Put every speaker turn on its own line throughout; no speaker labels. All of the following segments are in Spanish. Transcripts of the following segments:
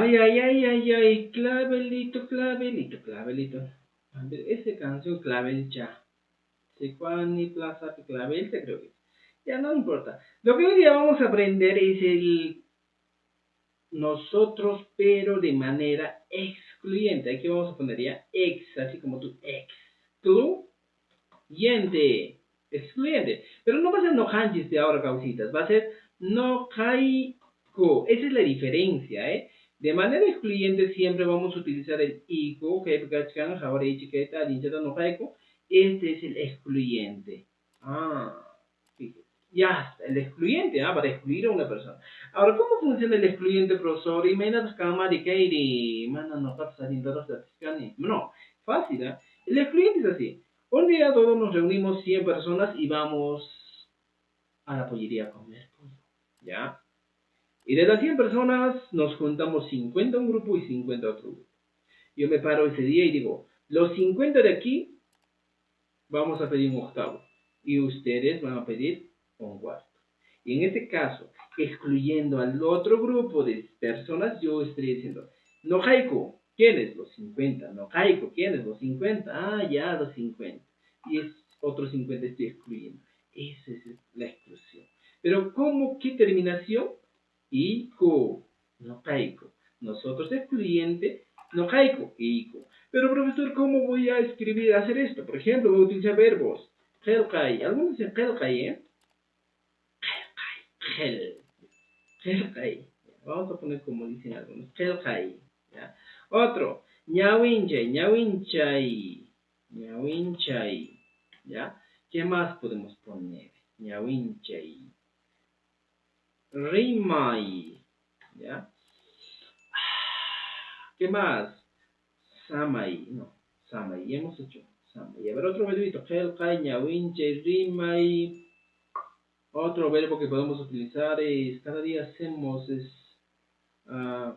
Ay, ay, ay, ay, ay, clavelito, clavelito, clavelito. A ver, esa canción clavel ya. Secuani Plaza Clavel, te creo que. Ya no importa. Lo que hoy día vamos a aprender es el nosotros, pero de manera excluyente. Aquí vamos a poner ya ex, así como tú, excluyente. Excluyente. Pero no va a ser no hanjis de ahora, causitas. Va a ser no kaiko. Esa es la diferencia, ¿eh? De manera excluyente siempre vamos a utilizar el iko, que es no kaiko. Este es el excluyente. Ah, fíjate. Ya está, el excluyente, para excluir a una persona. Ahora, ¿cómo funciona el excluyente, profesor? Y menos cama de Kairi, mana no pasa sin datos de fiscales. No, fácil, ¿eh? El excluyente es así. Un día todos nos reunimos 100 personas y vamos a la pollería a comer pollo, ¿ya? Y de las 100 personas nos juntamos 50 un grupo y 50 otro grupo. Yo me paro ese día y digo, los 50 de aquí vamos a pedir un octavo y ustedes van a pedir un cuarto. Y en este caso, excluyendo al otro grupo de personas, yo estaría diciendo, no Haiku, ¿quiénes? Los 50. No Haiku, ¿quiénes? Los 50. Ah, ya, los 50. Y es otros 50 estoy excluyendo. Esa es la exclusión. Pero ¿cómo? ¿Qué terminación? Iku, no Haiku. Nosotros excluyente, no Haiku, Iku. Pero profesor, ¿cómo voy a escribir, hacer esto? Por ejemplo, voy a utilizar verbos. Helkai. Algunos dicen Helkai, ¿eh? Hel. Helkai. Vamos a poner como dicen algunos. Helkai. ¿Ya? Otro. Ñawinchay. Ñawinchay. Ñawinchay. ¿Ya? ¿Qué más podemos poner? Ñawinchay. Rimay. ¿Ya? ¿Qué más? Samay. No. Samay. Ya hemos hecho. Samay. A ver, otro verbito. Helkai, Ñawinchay, Rimay. Otro verbo que podemos utilizar es, cada día hacemos, uh,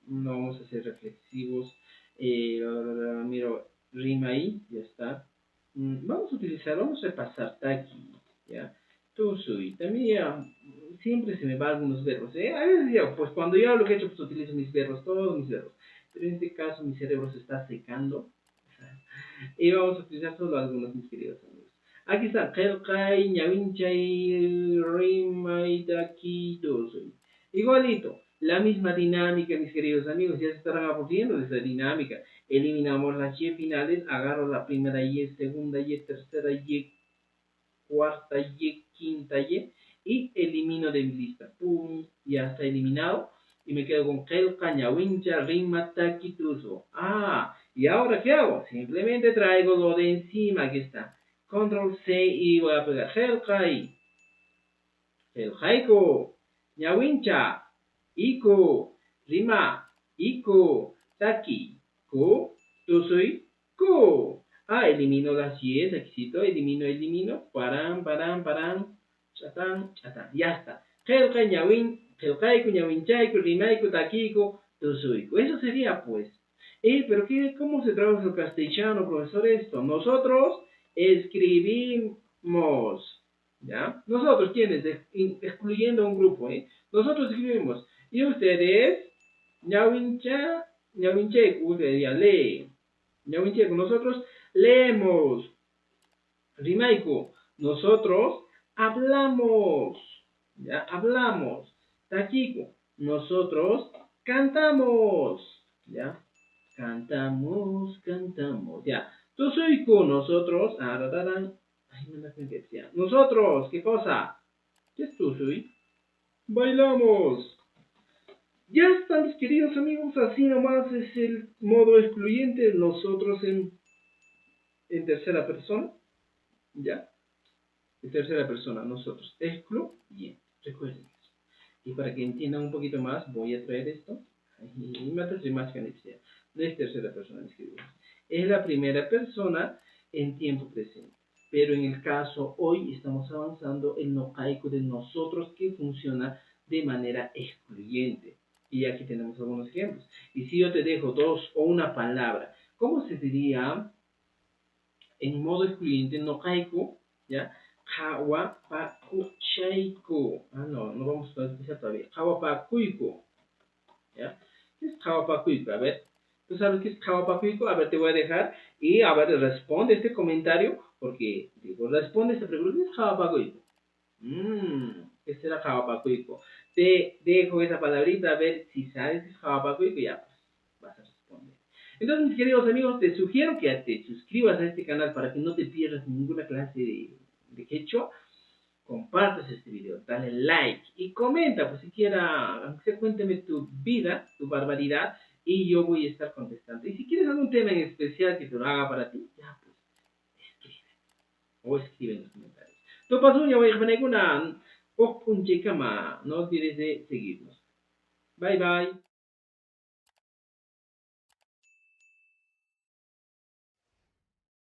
no vamos a ser reflexivos, miro, rima ahí, ya está. Vamos a utilizar, vamos a repasar taki, ya. Tú soy, también ya, siempre se me van algunos verbos, a veces ya, pues cuando yo hablo que he hecho, pues utilizo mis verbos, todos mis verbos, pero en este caso mi cerebro se está secando, y vamos a utilizar solo algunos, mis queridos amigos. Aquí está, Kelkai, Ñavinchay, Rimay, Taki, Dosui. Igualito, la misma dinámica, mis queridos amigos, ya se estarán aburriendo de esa dinámica. Eliminamos las Y finales, agarro la primera Y, segunda Y, tercera Y, cuarta Y, quinta y elimino de mi lista. Pum, ya está eliminado. Y me quedo con Kelka, Ñawincha, Rima, Taki, Tuso. Ah, ¿y ahora qué hago? Simplemente traigo lo de encima, aquí está. Control C y voy a pegar Helkai, Helkaiko, Ñawincha, Iko, Rima, Iko, Taki, Ko, Tusui, Ko. Ah, elimino las Y's, aquí elimino, paran, chatán, chatán, ya está. Helkai, Ñawin, Helkaiko, Ñawinchaiko, Rimaiko, Takiko, Tusuiko. Eso sería pues. Pero ¿cómo se traduce al castellano, profesor, esto? Nosotros escribimos, ¿ya? Nosotros, ¿quiénes? Excluyendo a un grupo, ¿eh? Nosotros escribimos. Y ustedes, ñawincha, ñawincheku, sería lee. Ñawincheku, nosotros leemos. Rimaiku, nosotros hablamos, ¿ya? Hablamos. Takiku, nosotros cantamos, ¿ya? Cantamos, ya. Tusuiku, nosotros, ay, no me decía. Nosotros, ¿qué cosa? ¿Qué es tusui? Bailamos. Ya están, mis queridos amigos, así nomás es el modo excluyente, nosotros en tercera persona, ¿ya? En tercera persona, nosotros, excluyente, recuerden eso. Y para que entiendan un poquito más, voy a traer esto. Y me hace más que necesidad. No es tercera persona, mis queridos. Es la primera persona en tiempo presente. Pero en el caso, hoy estamos avanzando el nokaiku de nosotros que funciona de manera excluyente. Y aquí tenemos algunos ejemplos. Y si yo te dejo dos o una palabra, ¿cómo se diría en modo excluyente nokaiku? ¿Ya? Hawapakuchaiku. No vamos a utilizar todavía. Hawapakuiku. ¿Ya? ¿Qué es Jawapacuico? A ver, ¿tú sabes qué es Jawapacuico? A ver, te voy a dejar y a ver, responde este comentario porque, digo, responde esta pregunta. ¿Qué es Jawapacuico? ¿Qué será Jawapacuico? Te dejo esa palabrita a ver si sabes qué es Jawapacuico y ya, pues, vas a responder. Entonces, mis queridos amigos, te sugiero que te suscribas a este canal para que no te pierdas ninguna clase de quechua. Compartas este video, dale like y comenta, pues siquiera, aunque sea cuéntame tu vida, tu barbaridad, y yo voy a estar contestando. Y si quieres algún tema en especial que te lo haga para ti, ya pues, escribe. O escribe en los comentarios. Tu paso, ya voy a poner una, un chica más. No olvides de seguirnos. Bye bye.